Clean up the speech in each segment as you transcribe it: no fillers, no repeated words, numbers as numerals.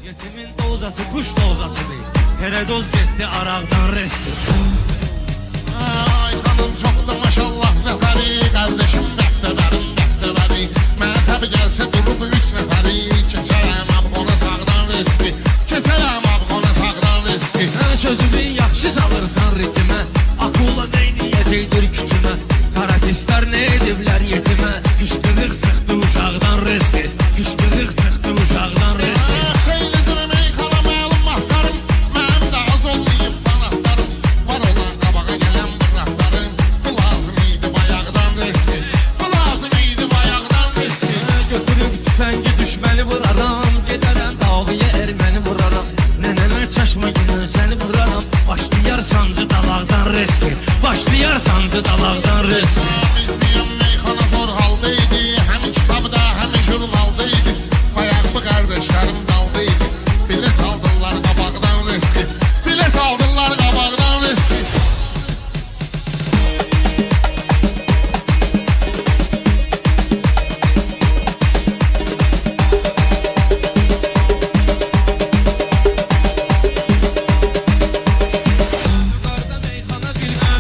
Yetimin dozası kuş dozasıdır. Teredoz getdi araqdan resti. Ay hanım çok da maşallah zəfəri, qardeşim bəxtəbərim bəxtəbəri. Mənə təbi gəlsə durub üç nəfəri, keçərəm abqona sağdan riski, keçərəm abqona sağdan riski. Sözümü yaxşı salırsan ritmə, akula neyniyyət eydir kütümə. Karatistlər nə ediblər yetimə, kışqırıq çıxdı uşaqdan riski, kışqırıq çıxdı uşaqdan riski. Xeylidir meyxana məlum mahtarım, mənim də az olmayıb fanatlarım. Var olan qabağa gələn bıraqlarım, bu lazım idi bayaqdan riski, bu lazım idi bayaqdan riski. Götürüb tüfəngi düşməni vuraram, gedərəm davaya erməni vuraram. Nənəmə çaşma günü səni vuraram, başlayar sancı dalaqdan riski, başlayar sancı dalaqdan riski. İzləyən meyxana zor haldaydı, həm kitabda həm jurnaldaydı. Bayaq bu qardeşlərim daldaydı, bilet aldılar qabaqdan riski, bilet aldılar qabaqdan riski.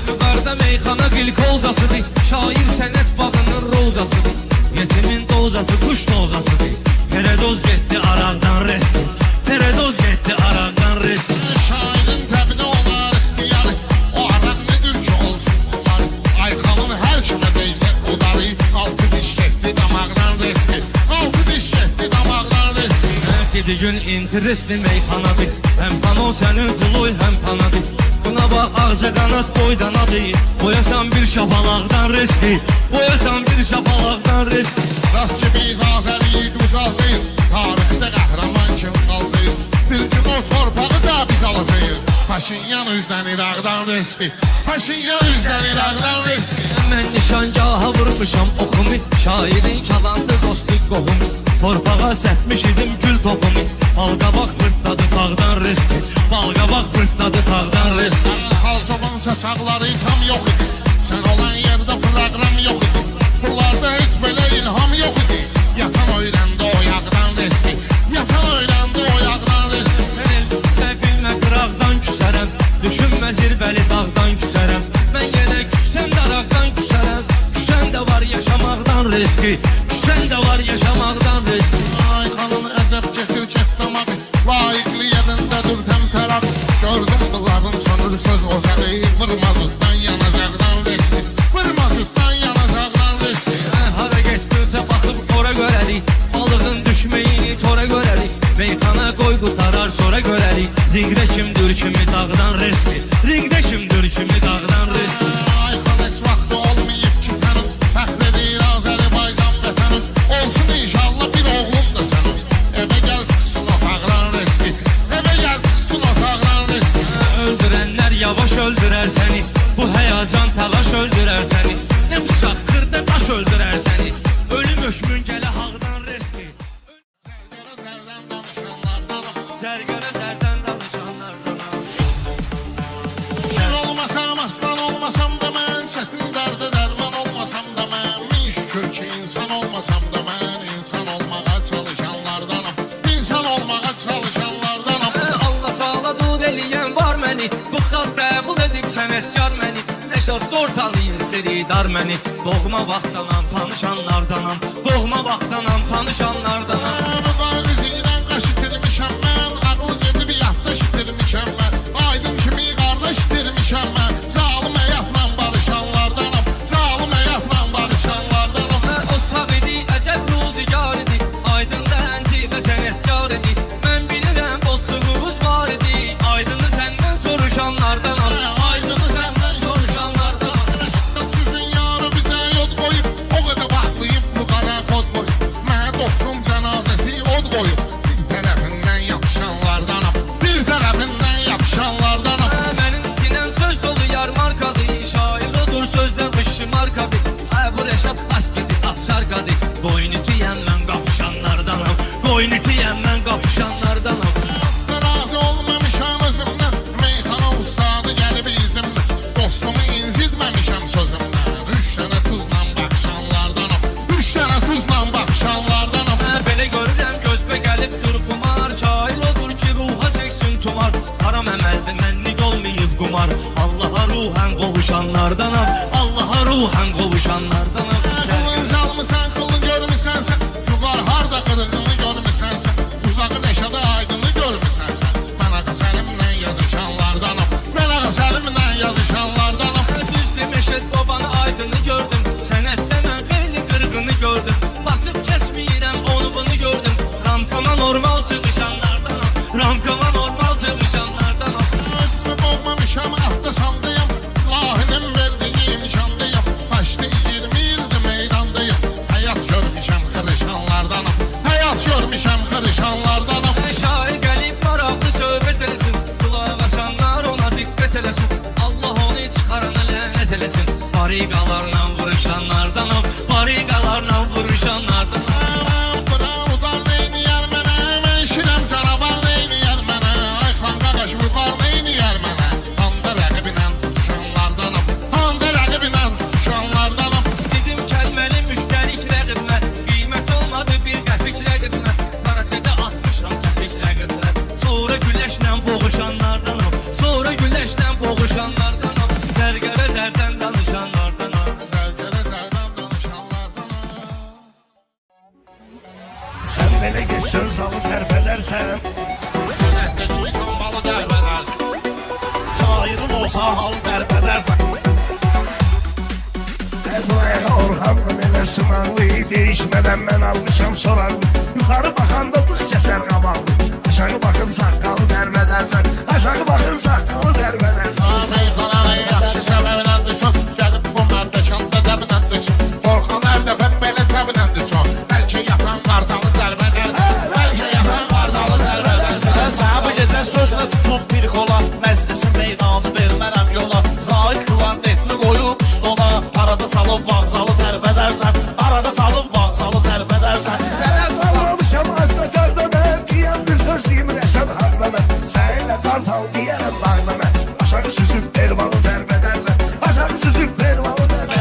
Yukarıda meyxana gil kozasıdır, şair sənət bağının rozasıdır. Yetimin dozası kuş dozasıdır, teredoz getdi araqdan resti, teredoz getdi araqdan resti. Şairin təbini olar ixtiyarı, o araq nedir ki olsun xumar. Ayxanın hər kimə deysə udarı, altı diş getdi damaqdan riski, altı diş getdi damaqdan riski. Dedi gün interesli meyxanadır, həm pano sənin zıloy həm panadır. Buna bax ağca qanat boydanadır, boyasan bir şapalaqdan riski, boyasan bir şapalaqdan riski. Rast ki biz Azəriyik uzacayıq, tarixdə qəhrəman kim qalacaq. Bir gün o torpağı da biz alacağıq. Paşinyan üzdən İraqdan riski, Paşinyan üzdən İraqdan riski. Mən nişangaha vurmuşam oxumu, şairin kalandı dostu qohumu. Torpağa sətmiş idim gül toxumu, balqabaq pırtladı tağdan riski, balqabaq pırtladı tağdan riski. Xalçaban saçaqları tam yox idi, sən olan yerdə proqram yox idi. Bunlarda heç belə ilham yox idi, yatan öyrəndi o yaqdan riski, yatan öyrəndi o yaqdan riski. Sən elbə bilmə qıraqdan küsərəm, düşünmə zirvəli dağdan küsərəm. Mən yenə küssəm də araqdan küsərəm, küsən də var yaşamaqdan riski, küsən də var yaşamaqdan riski. Ay xanım əzəb keçir getdamaq, layiqli yerində dur təmtəraq. Gördüm qılların sönürsüz ocağı, vırmazıqdan yanacaqdan riski, vırmazıqdan yanacaqdan riski. Hara getdinsə baxıb ora görərik, balığın düşməyini tora görərik. Meyxana qoy qutarar sonra görərik, ringdə kimdir kimi dağdan riski, ringdə kimdir kimi dağdan riski. Ay xan heç vaxtı olmayıb ki tanım, fəxr edir Azərbaycan vətənim. Olsun inşallah bir oğlum da sənin, evə gəl çıxsın otaqdan riski, evə gəl çıxsın otaqdan riski. Öldürənlər yavaş öldürər səni, bu həyacan təlaş öldürər səni. Nə bıçaq xırda daş öldürər səni, ölüm hökmün gələ haqdan riski. Zərgərə zərdən danışanlardanam, Zərgərə zərdən danışanlardanam. şir olmasam aslan olmasam da mən, çətin dərdə dərman olmasam da mən. Min şükür ki insan olmasam da mən, insan olmağa çalışanlardanam, insan olmağa çalışanlardanam. Allah Taala dub eləyən var məni, bu xalq qəbul edib sənətkar məni. Nəşat zor tanıyır xeridar məni, doğma vaxtdanam tanışanlardanam, doğma vaxtdanam tanışanlardanam. Mübariz ilə qaş itirmişəm mən, ağıl gedib yadda itirmişəm mən. Aydın kimi qardaş itirmişəm mən, zalım həyatla barışanlardanam, zalım həyatla barışanlardanam. O sağ idi, əcəb ruzigar idi, aydın dənci və sənətkar idi. Mən bilirəm dostluğumuz var idi, aydını səndən soruşanlardanam, aydını səndən soruşanlardanam. Sizin yarı bizə yod qoyub, o qədər bağlayıb bu qara kod qoyub. Mənə dostum cənazəsi od qoyub. qovuşanlardanam. Allaha ruhan qovuşanlardanam. Kılın çalmısan, kılın görmüsən sən. Yuvar harda qırığını görmüsən sən. Uzağı neşədə aydını görmüsən sən. Mən ağa səlimlə yazışanlardanam. Mən ağa səlimlə yazışanlardanam. Düzdür Məşəd babanı aydını gördüm. Sənətdə mən xeyli qırğını gördüm. Basıb kəsməyirəm onu bunu gördüm. Ramkama normal sığışanlardanam. Ramkama normal sığışanlardanam. Özümü boğmamışam, atda sandayım. Lahinin verdiği imkandayım. Başta 20 ildir meydandayım. Hayat görmüşəm qırışanlardanam. Hayat görmüşəm qırışanlardanam. Şair gəlib maraqlı söhbət eləsin. Qulaq asanlar ona diqqət eləsin. Allah onu çıxarana lənət eləsin. Bariqalarla vuruşanlardanam. Bariqalarla vuruşanlardanam. Bravodan neyniyər mənə? Mən şirəm canavar neyniyər mənə? Ay xan qaqaş vurqar neyniyər mənə? Handa rəqibinə tutuşanlardanam. Handa rəqibinə tutuşanlardanam. Dedim kəlməli müştərik rəqibmə. Qiymət olmadı bir qəpik rəqibmə. Karatədə atmışam qəpik rəqibmə. Sonra güləşlə boğuşanlardanam. Sonra güləşlə boğuşanlardanam. Zərgərə zərdən danışanlardanam. Zərgərə zərdən danışanlardanam. Sen bele geç söz alıp terpelersen Sənətdəki sambalı dərbələr. şairin olsa hal terpedersen Buraya Orhan'la ele sınavlı değişmeden ben almışam soranlı Yukarı bakanda bık keser kaballı Aşağı bakın sakalı derbedersen Aşağı bakın sakalı derbedersen Meyxananı yaxşı səbəbləndirsən. Gəlib bu mərdəkanda dəbinəndirsən. Orxan hər dəfə belə dəbinəndirsən. Bəlkə yatan qardalı dərbədərsən. Bəlkə yatan qardalı dərbədərsən. Sənə bu gecə sözlə tutub bir qola Məclisin meydanı vermərəm yola Zahid qılan etmi qoyub stola Arada salıb vağzalı tərbədərsən Arada salıb vağzalı tərbədərsən Sənə salmamışam asla sözdə mən Diyendir söz deyim Reşat haqda mən Seninle kartal diyerem bağda mən Aşağı süzüp pervalı derbedersen Aşağı süzüp pervalı derbedersen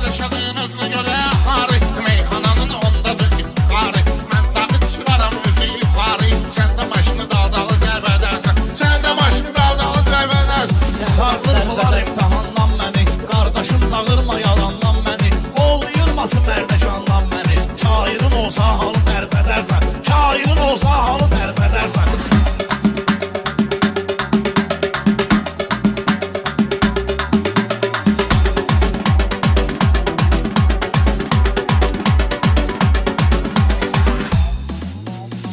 Yaşadığınızı görə xarı. Meyxananın ondadır iftixarı. Mən dağı çıxaram üzü yuxarı. Sən də başını daldalı dərbədərsən. Sən də başını daldalı dərbədərsən. Çıxardırmılar imtihandan məni Qardaşım çağırma yalandan məni Olmayırmasın mərdəkandan məni Şairin olsa halı tərpədərsən Şairin olsa halı tərpədərsən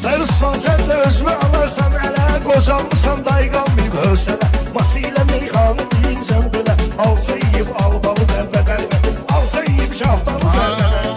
Darıssan sen de özümü alarsan ele Qocalmışsan day qalmayıb hövsələ Ması ilə meyxanı deyirsən belə Alsa yiyib albalı derbedersen Alsa yiyib şaftalı derbedersen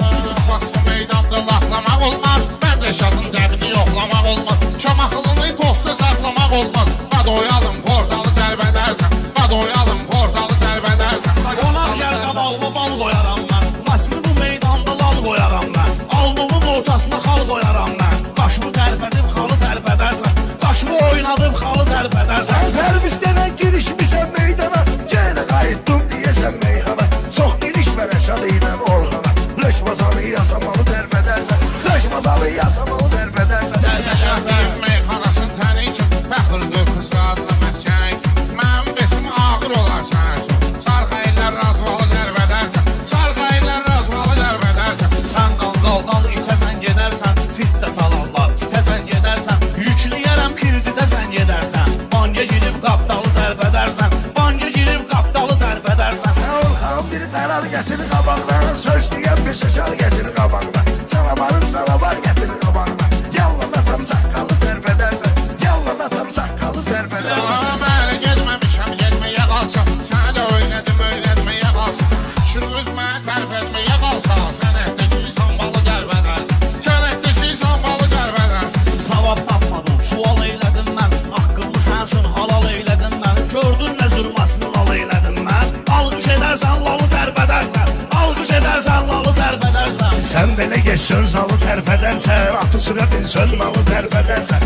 Basın meydanda laxlamaq olmaz. Mərdəşadın dəbini yoxlamaq olmaz. Şamaxılını tosta saxlamaq olmaz. Badoyalım portalı dərbədərsən. Badoyalım portalı dərbədərsən. Qonaq gəl qabağıma bal qoyaram mən Masını bu meydanda lal qoyaram mən Alnımın ortasına xal qoyaram mən Qaşımı tərpədib xalı tərpədərsən Qaşımı oynadıb xalı tərpədərsən Sen Pərvistənə girişmişsən meydana Gene qayıtdın deyəsən meyxana Çox girişmə Rəşad ilə Orxana Rəşmazanı yasamalı derbedersen Rəşmazanı yasamalı derbedersen Şəhər meyxanasın təniysən. Bəxtırdır qızlarla məskən. Mənim besim ağır olarsan. Sarxaylar razvalı dərbədərsən. Sarxaylar razvalı dərbədərsən. Sən qanqaldan itəsən gedərsən Fit də çalarlar, fitəsən gedərsən Yükləyərəm kirditəsən gedərsən Banca girib qaptalı tərpədərsən Banca girib qaptalı tərpədərsən Orxan bir qərar gətir qabağına Söz deyən peşəkar gətir qabağına Sana varım sana var gətir qabağına Yallan atam saqqalı derbedersen Yallan atam saqqalı derbedersen Mən getməmişəm, getməyə qalsam. Sənə də öyrətməyə qalsam. Şunu üzmə tərf etməyə qalsam. Sənətdəki sambalı dərbədərsən. Sənətdəki sambalı dərbədərsən. Cavab tapmadım, sual eylədim mən Haqqımı sən üçün halal eylədim mən Gördün nə zülmasını lal eylədim mən Alqış edərsən, lalı tərpədərsən Alqış edərsən, lalı tərpədərsən Sen bele geç söz alı terpedersen Atı sıra bir sönmalı derbedersen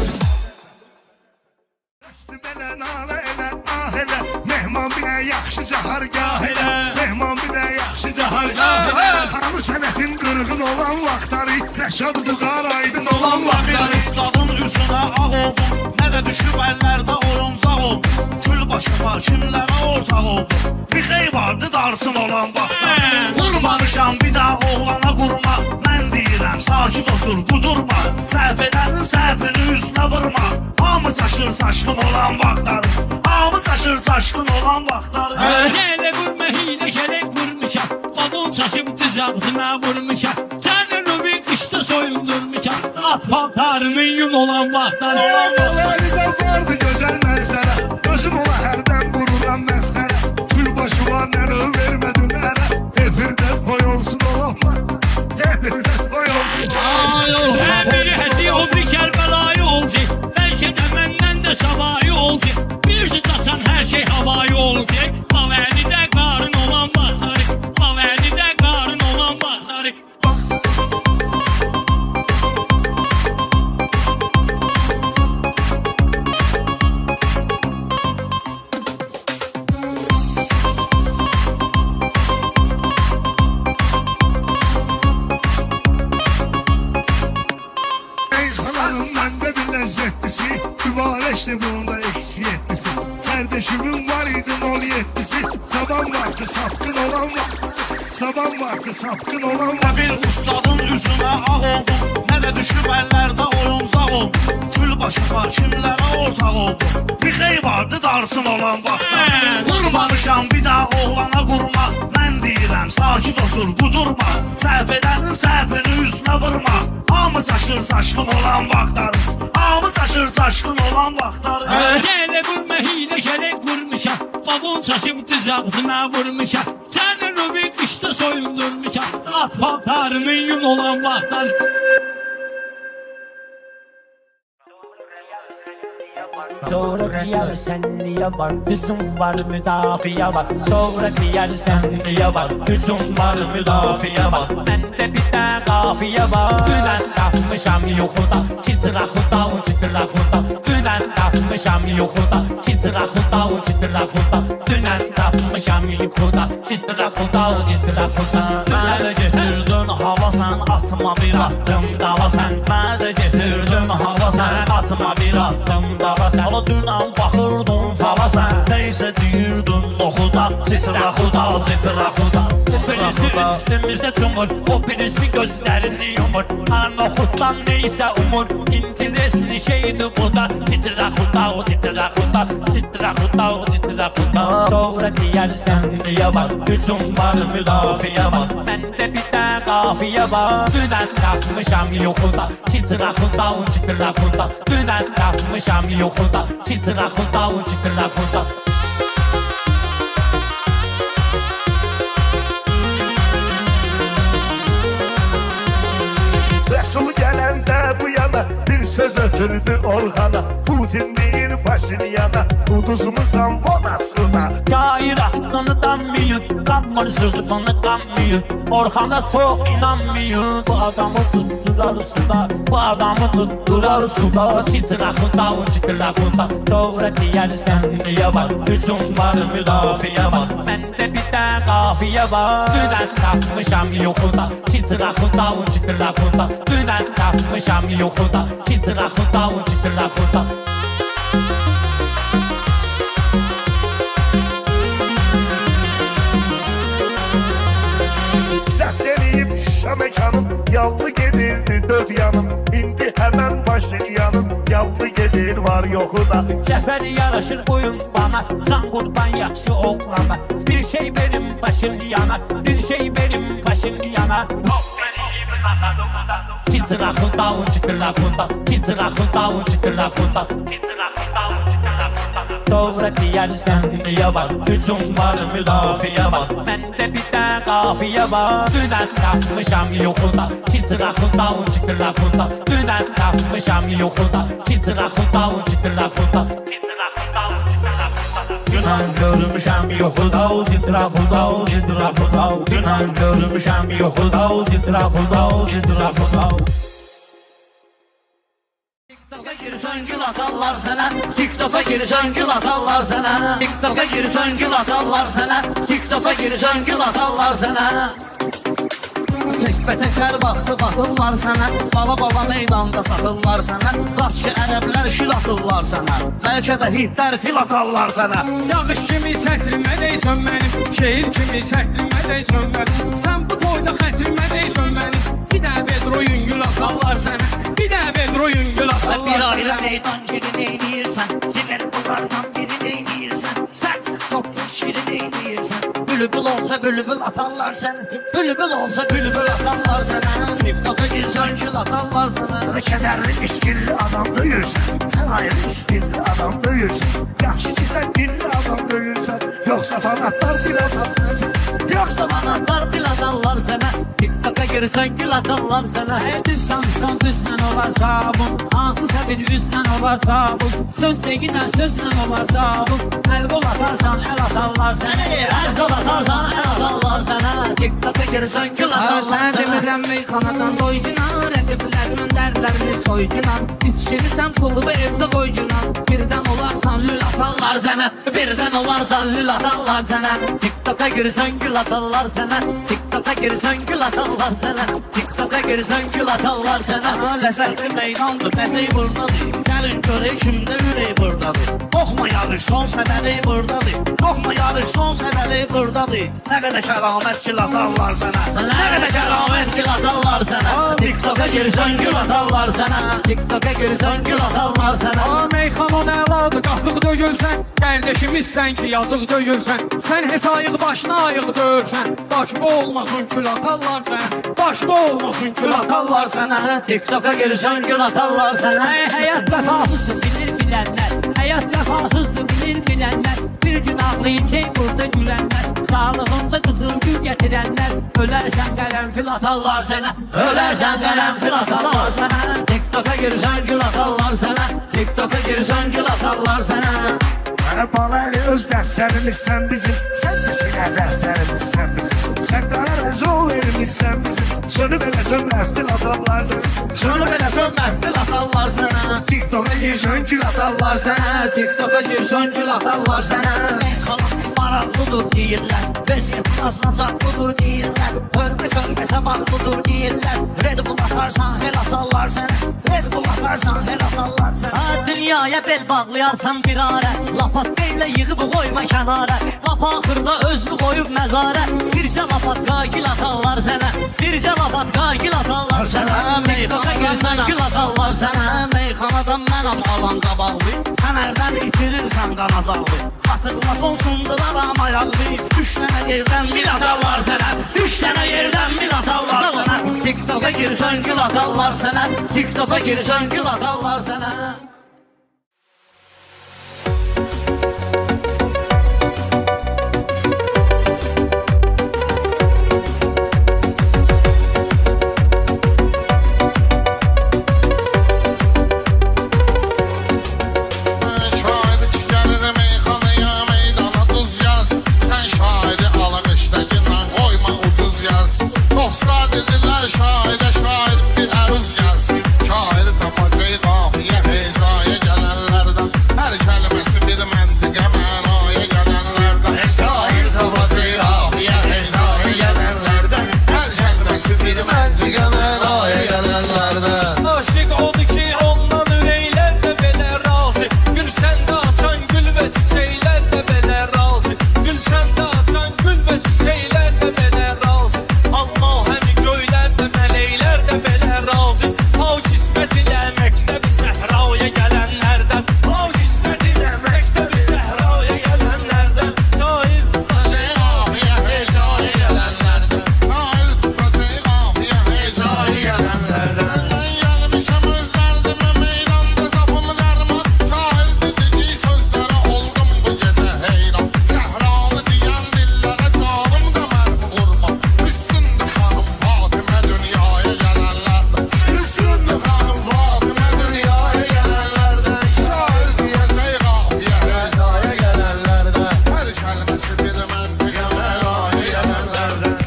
Rəsti belə nalə elə ah elə Mehman binə yaxşıca hargah elə Mehman binə yaxşıca hargah elə Hanı sənətin qırğın olan vaxtları Rəşad bu qaraydın olan vaxtları Ustadın üzünə ağ oldum, nə də düşüb əllərdə oyuncaq oldum. Kül başıma kimlərə ortaq oldum, bir xey vardı darsın olan vaxtda. Vurmamışam bir daha oğlana vurma, mən deyirəm sakit otur qudurma. Səhv edənin səhvini üstünə vurma, hamı çaşır çaşqın olan vaxtlar, hamı çaşır çaşqın olan vaxtlar. Özələ vurma hilə şərək vurmuşam, babul çaşıb düz ağzına vurmuşam. Sənin Rubi qışda soyundurmuşam, at paltarımın yun olan vaxtlar. Əldə vardı gözəl mənzərə, gözüm ola hərdən qururam məsxərə. Kül başıma nənə vermədim nərə, efirdə toy olsun olamma, efirdə toy olsun. Əmiri həzi o bir kərbəlayı olacaq, bəlkə də məndən də savayı olacaq. Bir siz açan hər şey havayı olacaq, bal əlidə qarın olan vaxtları, bal əlidə qarın olan vaxtları. Meyxananın məndə bir ləzzətlisi, mübarəkdir bunda eksi yeddisi. Kardeşimin var idi 07'si, sabah vakti sapkın olan vaxtları, sabah vakti sapkın olan Nə bir ustadın üzünə ağ oldum, nə də düşüb əllərdə oyuncaq oldum. Kül başıma kimlərə ortaq oldum, bir xey vardı darsın olan vaxtda. Vurmamışam bir daha oğlana vurma, mən deyirəm sakit otur qudurma. Səhv edənin səhvini üstünə vurma, hamı çaşır çaşqın olan vaxtlar, hamı çaşır çaşqın olan vaxtlar. Özələ vurma hilə şərək vurmuşam, babul çaşıb düz ağzına vurmuşam. Sənin Rubi qışda soyundurmuşam, at paltarımın yun olan vaxtlar. Sonra diyersen niye var, hücum var, müdafiye var. Sonra diyersen niye var, hücum var, müdafiye var. Bende bir de kafiye var. Dünen tapmışam yokuda, çıtıra huda, çıtıra huda. Dünen tapmışam yokuda, çıtıra huda, çıtıra huda. Dünen tapmışam yokuda, çıtıra huda, çıtıra huda. Mənə getirdin hava sen, atma bir attım dava sen. Mənə getirdin hava sen, atma bir attım dava sen. Hala dünən baxırdın fala sen, neysə deyirdin oxuda. Çıtıra huda, çıtıra huda. Birisi üstümüze cumur, o birisi gözlerini yumur. Anohuttan neyse umur, interesli şeydi bu da. Titra huda, o titra huda, titra huda, o titra huda. Sonra diyersen niye var, hücum var, müdafiye var. Bende bir de kafiye var. Dünen takmışam yokuda, titra huda, o titra huda. Dünen takmışam yokuda, titra huda, o titra huda. Resul gələndə bu yana bir söz ötürdü Orxana. Putin deyir Paşinyana, uduzmuzam vodasına. Şair aklını danmıyor, kanmır sözü bana kanmıyor. Orhan'a çok inanmıyor. Bu adamı tuttular suda, bu adamı tuttular suda. Çıtırakunda, o çıtırakunda. Doğru diyersen niye var, hücum var, müdafiye var. Bende bir de kafiye var. Dünen takmışam yokuda, çıtırakunda, o çıtırakunda. Dünen takmışam yokuda, çıtırakunda, o çıtırakunda. Zəhtləyib şişə mekanım, yallı gedirdi dörd yanım. İndi həmən Paşinyanım, yallı gedir var yoxu da. Sefer yaraşır boyun bana, can kurban yaxşı oğlana. Bir şey benim başım yanar, bir şey benim başım yanar. Çıtırakunda, o çıtırakunda, çıtırakunda, o çıtırakunda. Doğru diyersen niye var, hücum var, müdafiye var. Bende bir de kafiye var. Dünen takmışam yokuda, çıtırakunda, o çıtırakunda. Dünen takmışam yokuda, çıtırakunda, o çıtırakunda. Dünen görmüşəm yoxuda, o çıtırakunda, o çıtırakunda. Dünen görmüşəm yoxuda, o çıtırakunda, o çıtırakunda. TikTok'a girsən gül atarlar sənə, TikTok'a girsən gül atarlar sənə. TikTok'a girsən gül atarlar sənə, TikTok'a girsən gül atarlar sənə. Təkbətəkər vaxtı batırlar sənə, bala meydanda satırlar sənə, rast ki ərəblər şil atırlar sənə, bəlkə də hitlər fil atarlar sənə. Yağış kimi səkrimədəysən mənim, şehir kimi səkrimədəysən mənim. Sən bu toyda xətrimədəysən mənim, bir də vedroyun gül atarlar sənə, bir də vedroyun gül Bir atarlar ayrı sənə. meydan geri neyniyirsən, diğer bunlardan biri neyniyirsən, sən toplu şirin neyniyirsən. Bülbül olsa bülbül atarlar sənə, bülbül olsa bülbül atarlar sənə. TikTok'a girsən gül atarlar sənə. Kederli iskilli adam duyursan, sen ayrı iskilli adam duyursan. Yaxşı ki sen dilli adam duyursan, yoksa fanatlar dil atarsan. Yoksa fanatlar dil atarlar sənə, TikTok'a girsən gül atarlar sənə. Distansan düzdən olarsa bu, hansısa bir üzdən olarsa bu, söz deyinə sözlə olarsa bu, əl qol atarsan əl atarlar sənə. El kol atarsan el atarlar sənə, TikTok'a girsən gül atarlar Sen sənə. demirəm meyxanadan doydunan, rəqiblər öndərlərini soydunan, İçkini pulu verib də qoydunan, birdən olarsan lül atarlar sənə, Birden olarsan lül atarlar sənə, TikTok'a girsən gül atarlar sənə, TikTok'a girsən gül atarlar sənə, TikTok'a girsən gül atarlar sənə. Ləzzətli meydandır, nəzəy buradadır, gəlin görək kimdə ürək buradadır. Qoxma yarış son sədəli buradadır, qoxma yarış son sədəli buradadır. Nə qədər kəramət gül atarlar sənə, nə qədər kəramət gül atarlar sənə, TikTok'a girsən gül atarlar sənə, TikTok'a girsən gül atarlar sənə. Meyxana əladır, qaxlıq dögülsən, qardeşimizsən ki yazıq dögülsən. Sən heç ayıq başına ayıq döyürsən, başqa olmasın kül atarlar sənə, başqa olmasın kül atarlar sənə. TikTok'a girsən gül atarlar sənə. Həyat vəfasızdır bilir bilənlər, həyat vəfasızdır bilir bilənlər. Bir gün ağlayacaq burada gülənlər, sağlığında qızıl gül gətirənlər. Ölərsən qərənfil Atarlar sənə, ölərsən qərənfil atarlar sənə. TikTok'a girsən gül atarlar sənə, TikTok'a girsən gül atarlar sənə. Balayı öz dəftərimizsən bizim, sen de sinə dəftərimizsən bizim. Sen qara zor vermişsən bizim, sönüb elə sönməftil atarlar sənə. Sönüb elə sönməftil atarlar sənə. TikTok'a girsən gül atarlar sənə. TikTok'a girsən gül atarlar sənə. Meyxanamız maraqlıdır deyirlər, vəziyyətimiz nazaqlıdır deyirlər, hörmətə bağlıdır deyirlər. Red Bull atarsan hel atarlar sənə, Red Bull atarsan hel atarlar sənə. Dünyaya bel bağlayarsan firarə, lapatka ilə yığıb qoyma kənara, lap axırda özlü qoyub məzarə. Bircə lapatka gül atarlar sənə, bircə lapatka gül atarlar sənə. Meyxana girsən gül atarlar sənə, meyxanadan mənəm alan qabaqlı, sən ərdən itirirsən qanazaqlı. Atılma sonsundur aram ayaqlı, üç dənə yerdən mil atarlar sənə, üç dənə yerdən mil atarlar sənə. TikTok'a girsən gül atarlar sənə, TikTok'a girsən gül atarlar sənə. Şahidi gəlir meyxanaya, meydana duz yaz. Sən şahidi alaqışdakindən qoyma ucuz yaz. Dostlar dedilər şahidə şair bir əruz yaz. Şairi tapacaq qafiyə heyzaya gələnlərdən, hər kəlməsi bir məntiqə mənaya gələnlərdən. Şair tapacaq qafiyə heyzaya gələnlərdən, hər kəlməsi bir məntiqə mənaya gələnlərdən. Aşık odur ki ondan ürəklər də belə razı. Gülşəndə açan gül və çiçəklər də belə razı. Gülşəndə açan gül və çiçəklər də belə razı. Allah həmi göylər də mələklər də belə razı. Hav qismət ilə məktəb Zəhraya gələnlərdən, hav qismət ilə məktəb Zəhraya gələnlərdən. Şair Qafiyə heyzaya gələnlərdən, şair tutacaq qafiyə heyzaya gələnlərdən. Mən gəlmişəm özlərdimə meydanda tapım dərman, şair dediği sözlərə oldum bu gecə heyran. Zəhranı deyən dillərə canım da mərmi qurma, üstündür xanım Fatimə dünyaya gələnlərdən, üstündür xanım Fatimə dünyaya gələnlərdən. Şair deyəcək qafiyə heyzaya gələnlərdən, hər kəlməsi bir məntiqə mənaya gələnlərdən.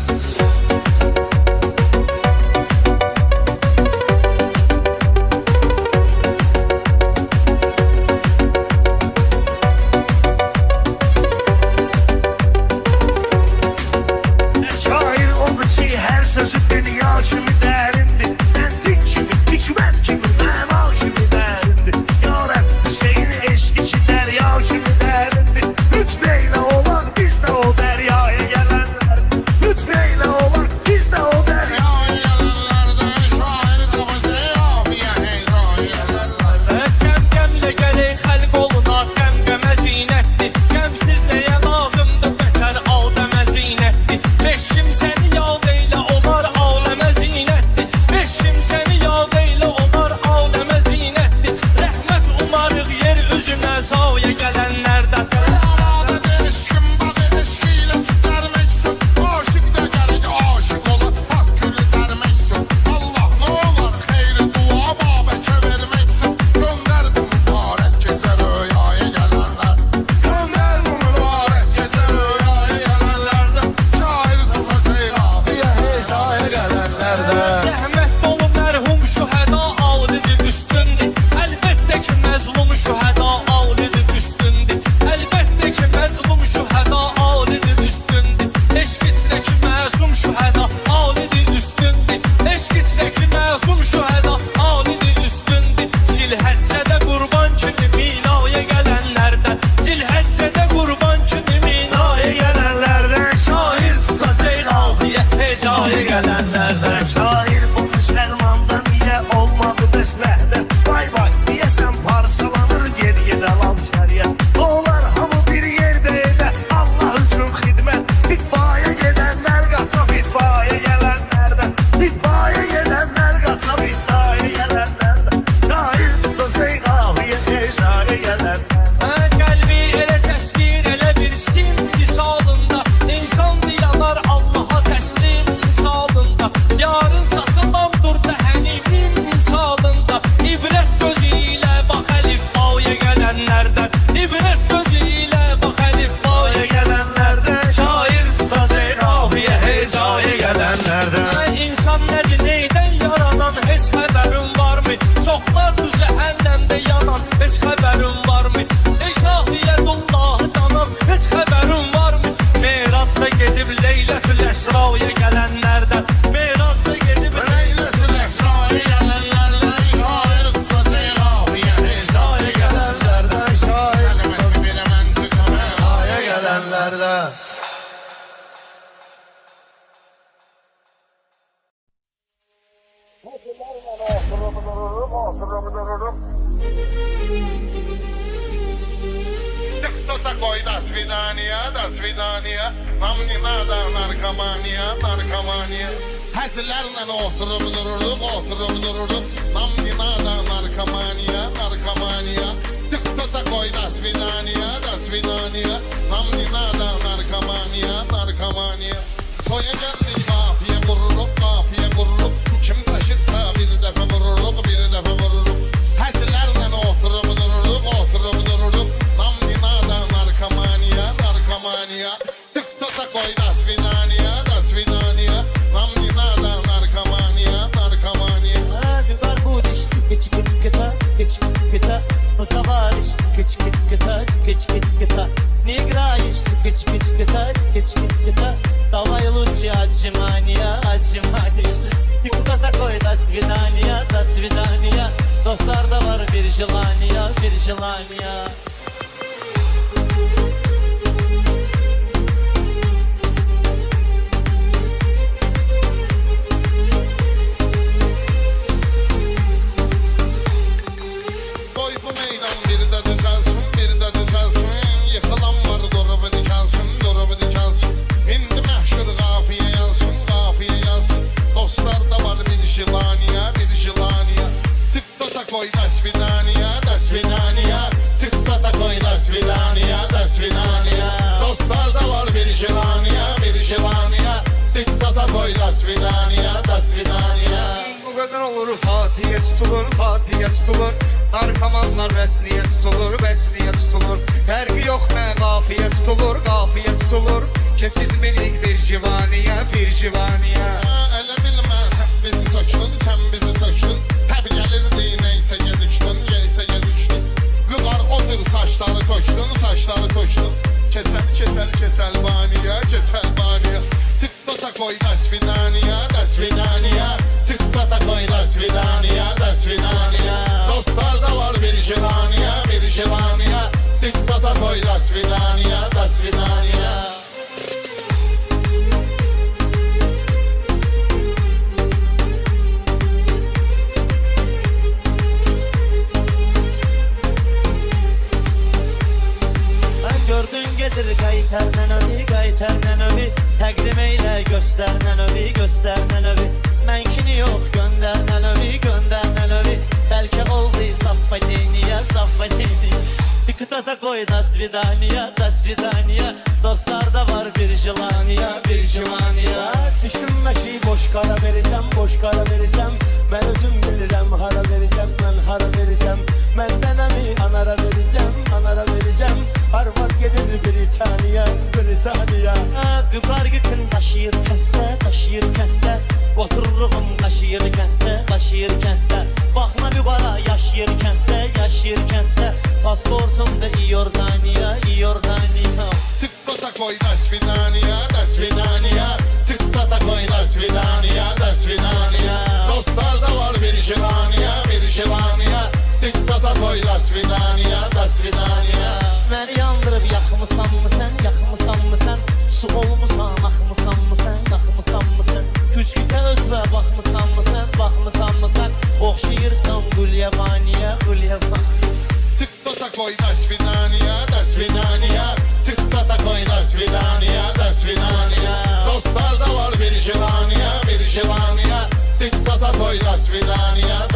Şair odur ki her sözü dünya kimi dərindir Məntiq kimi, hikmət kimi, məna kimi dərindir Ya Rəbb, Hüseyin eşqi ki dərya kimi dərindir Lütfeyle olaq biz də o dəryaya gələnlər Lütfeyle olaq biz də o dəryaya Qəmlə gələk xəlq oluna qəmqəmə zinətdir Qəmsiz nəyə lazımdır bətər aldəmə zinətdir Beş kimsəni yad eylə olar aləmə zinətdir Beş kimsəni yad eylə olar aləmə zinətdir Rəhmət umarıq yer üzünə zaya gələnlərdən Rəhmət dolu mərhum şühəda alidir üstündür Əlbəttə ki məzlum şühəda alidir üstündür Əlbəttə ki məzlum şühəda alidir üstündür Eşq içrə ki məsum şühəda alidir üstündür Eşq içrə ki məsum şühəda alidir üstündür Zilhəccədə qurban kimi minaya gələnlərdən Zilhəccədə qurban kimi minaya gələnlərdən Şair tutacaq xalqiyə hecaya gələnlərdən Şair bu müsəlmandan niyə olmadı bəsləhdə Vay vay, niyəsən parçalanır geriyə lam şəriyə Onlar hamı bir yerdə edə Allah üçün xidmət Bitbaya gedənlər qaça bitbaya gələnlərdən Bitbaya gedənlər qaça bitbaya gələnlərdən Şair tutacaq xalqiyə hecaya gələnlərdən Qəlbi elə təsvir elə bir sim misalında İnsan diyanar Allaha təslim misalında Yarın satılandır dəhənimin misalında İbrət gözü ilə bax əlif baya gələnlərdən İbrət gözü ilə bax əlif baya gələnlərdən Şair tutacaq xalqiyə hecaya gələnlərdən İnsan nədir neydən yaranan heç xəbərin varmı Çoxlar bu cəhənnəmdə yanan heç xəbərin varmı Şahiyyədullahı danan heç xəbərin varmı Meyracda gedib Leylətül Əsraya gələnlərdən Meyracda gedib Leylətül Əsraya gələnlərdən şair tutacaq xalqiyə hecaya Gələnlərdən şair Kəlməsi bir məntiqə tutacaq gələnlərdən Кто такой до свидания Нам не надо наркомания Həcilərlə oturub dururuq Nam не надо наркомания Кто такой до свидания Нам не надо narkomaniya Toya gəldik qafiyə qururuq Kim çəkirsə bir dəfə vururuq Həcilərlə oturub dururuq Nam не надо narkomaniya Кто такой до свидания Нам не надо наркомания Как будешь, чика-чика-чика-чика-чика Ну товарищ, чика-чика-чика-чика-чика Не играешь, чика-чика-чика-чика-чика Давай лучше отжимания И кто такой до свидания Dostlarda var bir желание Qoy bu meydan bir də düzəlsin Yıxılan var durub dikəlsin İndi məhşur qafiyə yansın Dostlarda var bir jelaniya Tıqda takoy da svidaniya Tıqda takoy da svidaniya Dostlarda var bir jelaniya Tıqda takoy da svidaniya Bu qədər olur Fatihə tutulur Narkomanlar vəsliyə tutulur Fərqi yox nə qafiyə tutulur Keçilməlik bir civaniyə Elə bilməsən bizi sökdün Təbi gəlirdi neysə gedikdin Qıqar o zır saçları tökdün Keçəl baniya Tıqda takoy da svidaniya koy da svidaniya, da svidaniya. Dostlarda var bir jilaniya, bir jilaniya. Dikkata koy da svidaniya, da svidaniya. Gördün gedir qaytardan övi Təqdim eylə göstərdən övi Mənkini yox göndərdən övi Bəlkə oldu zaffetiniya Dikkata koy da svidaniya Dostlarda var bir jilaniya Düşünmə ki boş qara verəcəm Mən özüm bilirəm hara verəcəm Məndən əmi anara verəcəm Arvad gedir Britaniya Büqar gittin daşıyır kənddə Otururum qaşıyır kənddə Baxma büqara yaşayır kənddə Pasportum da İordaniya Dikkata koy da svidaniya. Dikkata koy da svidaniya. Dostlarda var bir jilaniya. Dikkata koy da svidaniya. Məni yandırıb yaxmısan mı sən Su olmusan, axmısan mı sən Küçükdə özbə baxmısan mı sən Oxşayırsan Gulyabaniya Dikkata koy da svidaniya. Dikkata koy da svidaniya. Dostlarda var bir jilaniya. Dikkata koy da svidaniya.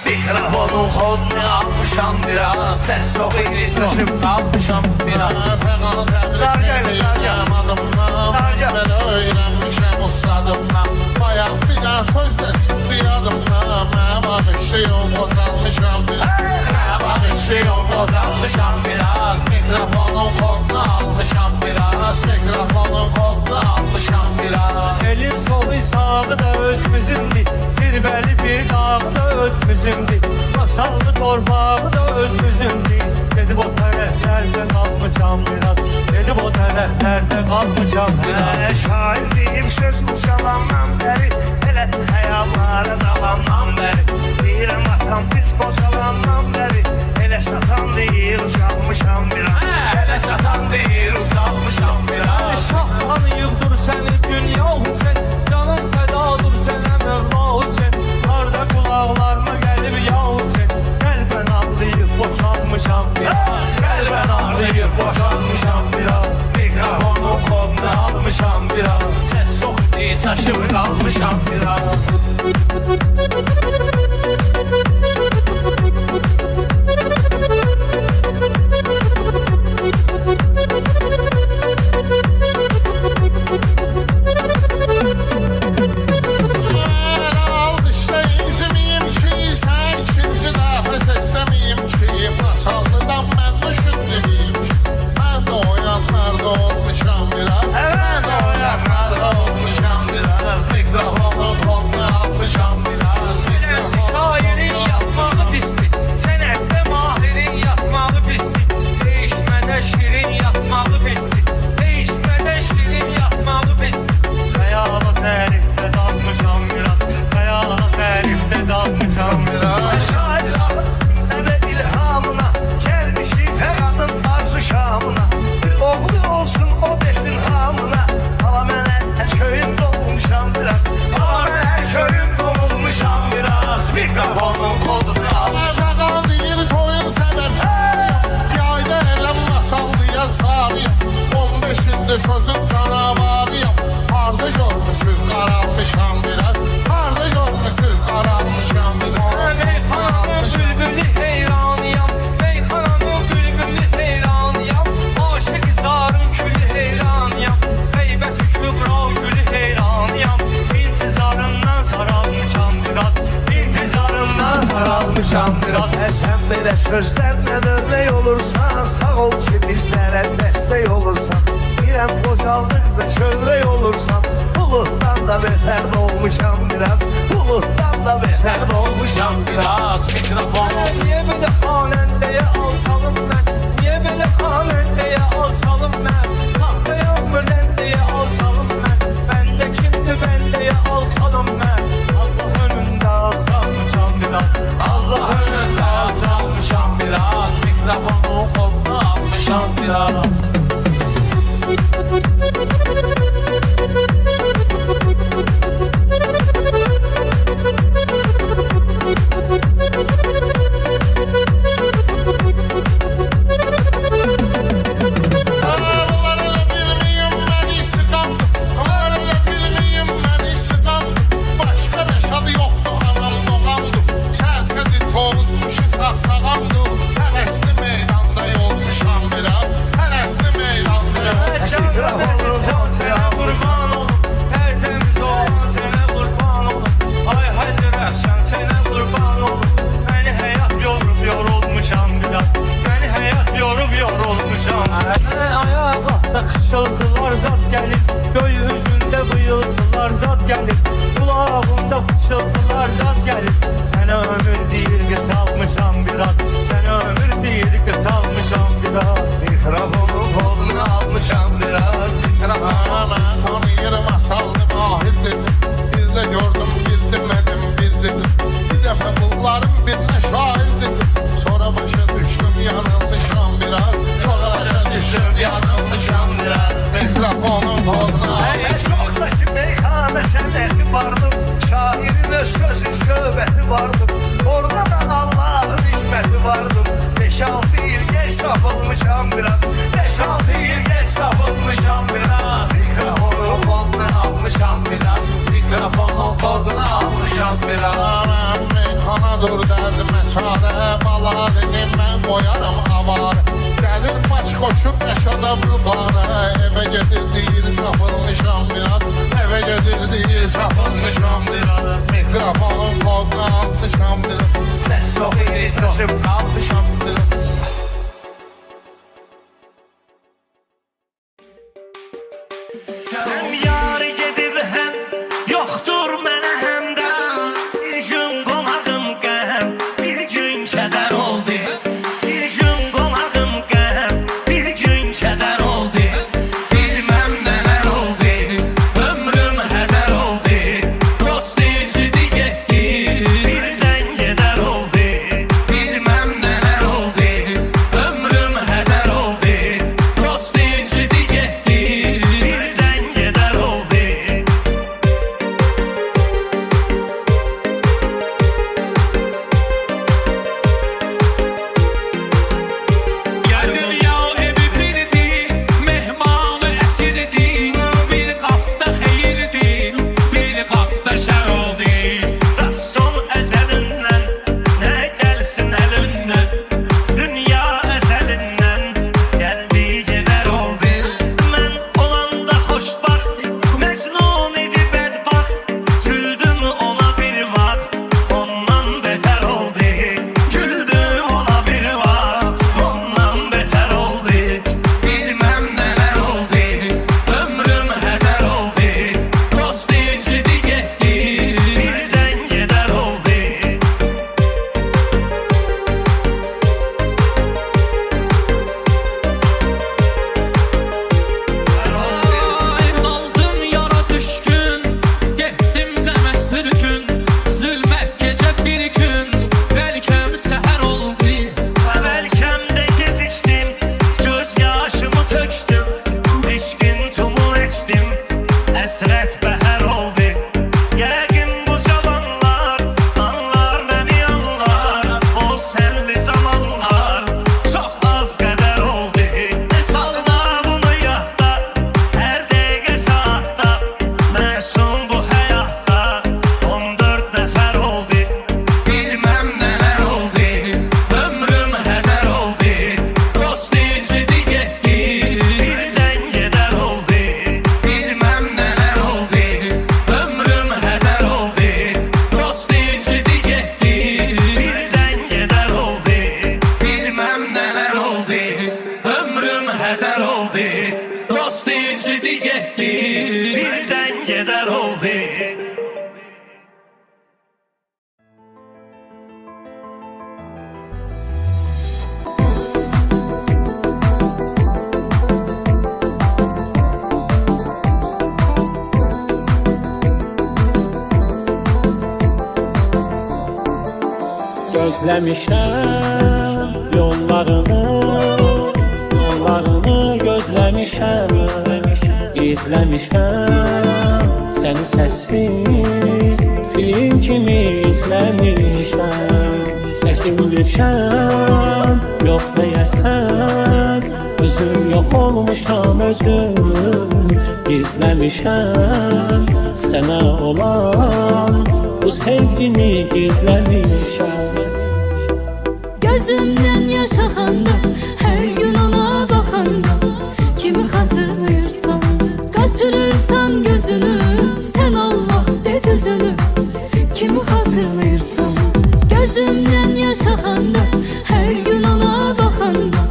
Mikrofonun kodunu almışam biraz Ses çok iyi sıçıp kalmışam biraz Sarcan ben öğrenmişim usadımla Bayan bir daha söz de çıktı yadımla Mən bağışlıyım bozalmışam biraz Mikrofonun kodunu almışam biraz Elin solu sağı da özümüzündür Zirveli bir dağı da özümüzündür Masallı torpağı da özümüzündür Dedim o taraflarda kalmışam biraz Şair deyim söz uçalandan beri Hele hayalları dalandan beri Deyirəm atam pis qocalandan beri Hele satan deyir uzalmışam biraz Şahlanıyıp dur seni dünya sen Canım fedadır sənə Mevla sen Karda kulağlarıma gelip yahu sen Qəlbən ağlayıp boşanmışam biraz Mikrofonun kodunu almışam biraz Ses çok iyi şaşıp kalmışam biraz Masallıdan ben düşündüğüm Ben de oyanlarda olmuşam biraz Ben de oyanlarda olmuşam biraz Mikrofonun kolunu almışam biraz Şairin yapmağı pislik Sənətdə mahirin yapmağı pislik Değişmədə şirin yapmağı pislik Değişmədə şirin yapmağı pislik Xəyala tərifdə dalmışam biraz Xəyala tərifdə dalmışam biraz Şair nebe ilhamına Gelmişim Ferhan'ın arzu şamına Bir oğlu olsun o desin hamına Hala mən her köyün dolmuşam biraz Hala mən her köyün dolmuşam biraz Mikrofonun kodunu almışam Şakal değil toyun sebepçiyim Yayda elem masallıya sarıyım 15'inde sözüm sana varıyım Harda görmüşüz kararmışam biraz Harda görmüşüz kararmışam biraz Meyxananın bülbülü heyranıyam Meyxananın bülbülü heyranıyam Aşık kızların külü heyranıyam Xeybət kübra gülü heyranıyam İntizarından saralmışam biraz Sen böyle sözlerle örnek olursan Sağ ol ki bizlere destek olursan İrem bocaldıkça çövrek olursan olmuşam biraz Bulutdan da beter olmuşam biraz Mikrofonu Niye böyle xanəndəyə alçalım mən? Niyə belə xanəndəyə alçalım mən? Taxtayam mürəndəyə alçalım mən? Bəndə kimdir bəndəyə alçalım mən? Allah önündə alçalmışam biraz. Allah önündə alçalmışam biraz Mikrofonu koluna almışam biraz Ağlarla bilmeyim beni sıkandı Ağlarla bilmeyim beni sıkandı Başka reşadı yoktu anam doğandı Sersedi toz kuşu saksağandı Həvəsli meydanda yolmuşam biraz Həvəsli meydanda Can sənə qurban olum. Tərtəmiz olan sənə qurban olum. Ay Hacı Rəşən sənə qurban olum. Məni həyat yorub yorulmuşam biraz. Məni həyat yorub yorulmuşam. Ayaqda xışıltılar zad gəlir. Göy üzündə bıyıltılar zad gəlir. Qulağımda fışıltılar zad gəlir. Sənə ömür deyir qısalmışam biraz. Sənə ömür deyir qısalmışam biraz. Mikrofonun koluna almışam biraz Ben tanıyırım asallı mahir dedim Bir de gördüm bir demedim bir dedim Bir defa bunların birine şair dedim Sonra başa düştüm yanılmışam biraz Sonra başa düştüm yanılmışam biraz Mikrofonun koluna Çok da meyhane sənəti vardım Şairin öz sözü söhbəti vardım Orada da Allah'ın hikməti vardım 5-6 il geç tapılmışam biraz 5-6 il geç tapılmışam biraz Mikrofonun koluna almışam biraz Mikrofonun koluna almışam biraz Anam meyxana dur dərdimə çarə Bala dedim mən qoyarım avarı Gəlir baş qoşur yaşada vüqarə Evə gedir deyir çapılmışam biraz Evə gedir deyir çapılmışam biraz Mikrofonun koluna almışam biraz Səs çox iri saçıb Almışam biraz Hem yar gedib hem Yoxdur mənə həm də Bir gün qonağım qəm Bir gün kədər oldu Bir gün qonağım qəm Bir gün kədər oldu Bilməm nələr oldu Ömrüm hədər oldu Dost incidi getdi Birdən gedər oldu Bilməm nələr oldu Ömrüm hədər oldu Dost incidi getdi Birdən gedər oldu Geldim ya evi bildi, mehmanı esirdi. Bir kapta xeyirdi, bir kapta şər oldu. Son əzəlindən nə gəlsin əlindən Dünya əzəlindən gəldi gedər oldu Mən olanda xoşbaxt Məcnun idi bədbaxt Güldüm ona bir vaxt Ondan betər oldu Güldüm ona bir vaxt Ondan betər oldu Bilməm nələr oldu Ömrüm hədər oldu Dost incidi getdi Birdən gedər oldu Ay qaldım yara düşkün, getdim deməz bir gün. Zülmət gecə bir gün, bəlkəm səhər oldu. Bəlkəm də gecikdim Göz yaşımı tökdüm Dişkin tumu içdim Əsrət bəhər oldu Yəqin bu cavanlar Anlar məni anlar O sənli zamanlar Çox az qədər oldu Salda bunu yadda Hər dəqiqə saatda Məsum bu həyatda 14 nəfər oldu Bilməm nələr oldu, ömrüm hədər oldu. Dost incidi getdi, Birdən gedər oldu bilməm nələr oldu. Ömrüm hədər oldu, dost incidi getdi. Birdən gedər oldu Bilməm nələr oldu, ömrüm hədər oldu. Dost incidi getdi. Birdən gedər oldu İzləmişəm yollarını, gözləmişəm. İzləmişəm səni səssiz film kimi izləmişəm. Çəkilmişəm, yox deyəsən, özüm yox olmuşam özüm. İzləmişəm sənə olan bu sevgini gizləmişəm. Gözümdən yaş axanda, hər gün ona baxanda, kimi xatırlayırsan, qaçırırsan gözünü, sən Allah de düzünü, kimi xatırlayırsan. Gözümdən yaş axanda, hər gün ona baxanda,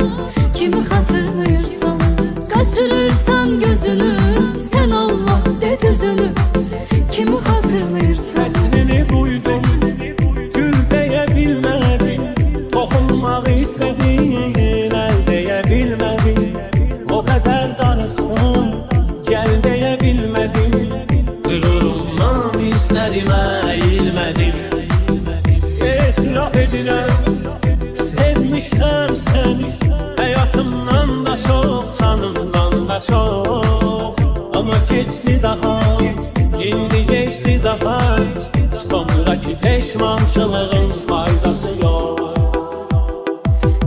kimi xatırlayırsan, qaçırırsan gözünü, sən Allah de düzünü, kimi xatırlayırsan. Ətrini duydum, gül deyə bilmədim, toxunmaq istədim, əl deyə bilmədim. O qədər darıxdım, gəl deyə bilmədim, qürurumdan hislərimə əyilmədim. Etiraf edirəm, sevmişəm səni, həyatımdan da çox, canımdan da çox. Amma keçdi daha, indi geçdi daha, sonraki peşmançılığın faydası yok.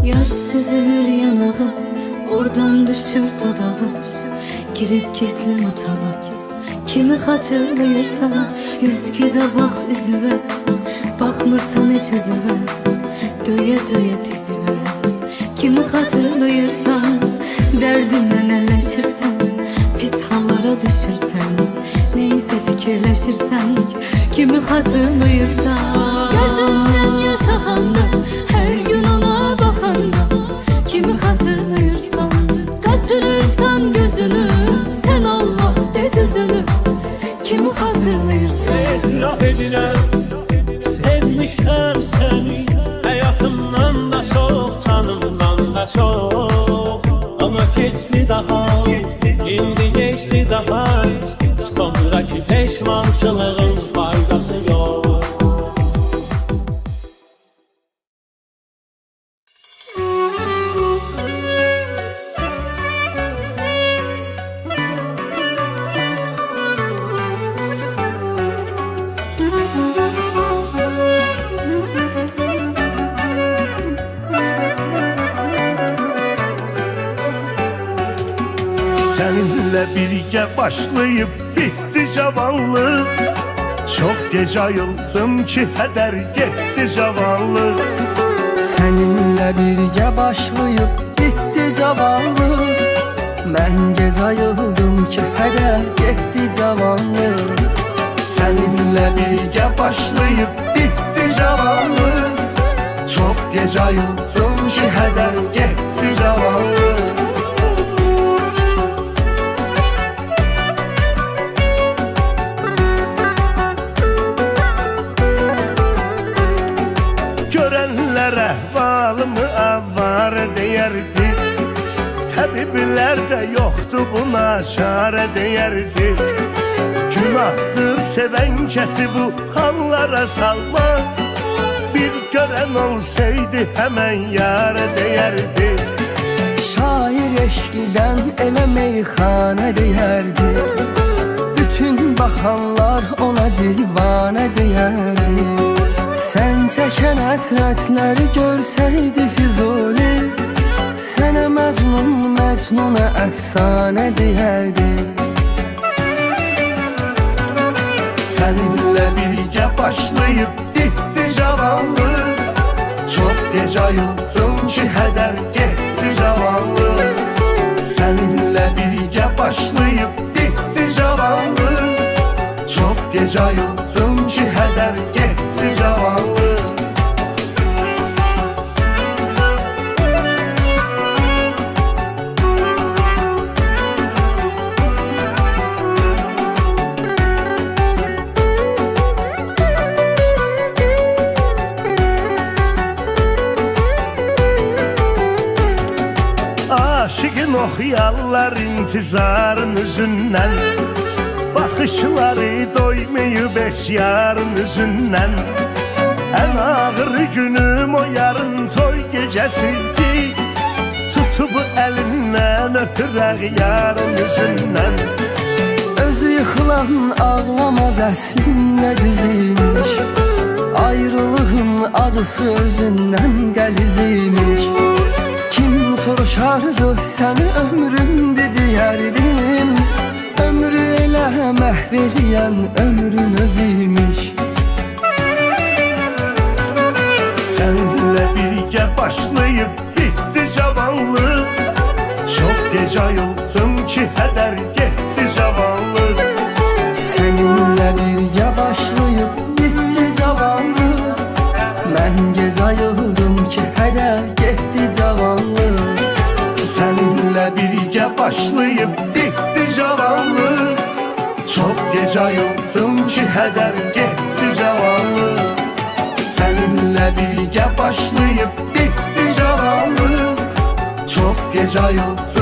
Yar süzülür yanağı, oradan düşür dodağı, girip gizli otağa, kimi xatırlayırsan, yüzgüdə bax üzüvə, baxmırsan heç özüvə, döyə döyə dizivə, kimi xatırlayırsan, dərdinlə əlləşirsən, pis hallara düşürsən, neysə fikirləşirsən, kimi xatırlayırsan. Gözümdən yaş axanda, hər gün ona baxanda, kimi xatırlayırsan, qaçırırsan gözünü, sən Allah de düzünü, kimi xatırlayırsan. Etiraf edirəm, sevmişəm səni, həyatımdan da çox, canımdan da çox. Amma keçdi daha, indi geçdi daha, sonraki peşmançılığın faydası yok. Seninle birlikte başlayıp bitti cavanlık. Çok gece ayıldım ki heder gitti cavanlık. Seninle birgə başlayıb getdi cavanlıq. Mən gec ayıldım ki hədər getdi cavanlıq. Seninle birlikte başlayıp bitti cavanlık. Çok gece ayıldım ki heder gitti cavanlık. Görenler ahvalımı avare deyerdi. Tabipler de yoktu buna çare deyerdi. Günahtır seven kesi bu hallara salmak. Bir gören olsaydı hemen yare deyerdi. Şair eşqidən elə meyxanə deyərdi. Bütün baxanlar ona divanə deyərdi. Sən çəkən əsrətləri görsəydi Füzuli, sənə Məcnun, Məcnuna əfsanə deyərdi. Seninle birlikte başlayıp bitti cavanlık. Çok gece ayıldım ki heder gitti cavanlık. Seninle birlikte başlayıp bitti cavanlık. Çok gece ayıldım ki heder gitti cavanlık. Aşıkın o xiyallar intizarın üzündən. Bakışları doymayıb eşyarın üzündən. En ağır günüm o yarın toy gecesiydi. Tutup elinden öpürək yarın yüzündən. Özü yıkılan ağlamaz əslində düziymiş. Ayrılığın acısı özündən qəliziymiş. Kim soruşardı səni ömrümdü deyərdim. Ömrü elə məhv eləyən ömrün özüymiş. Seninle birgə başlayıb bitdi cavanlıq. Çox gec ayıldım ki hədər getdi cavanlıq. Seninle birgə başlayıb gitti cavanlıq. Mən gec ayıldım ki hədər getdi cavanlıq. Seninle birgə başlayıb bitdi cavanlıq. Çox gec ayıldım ki hədər getdi cavanlıq. Seninle birgə başlayıb bitdi cavanlıq. Çox gec ayıldım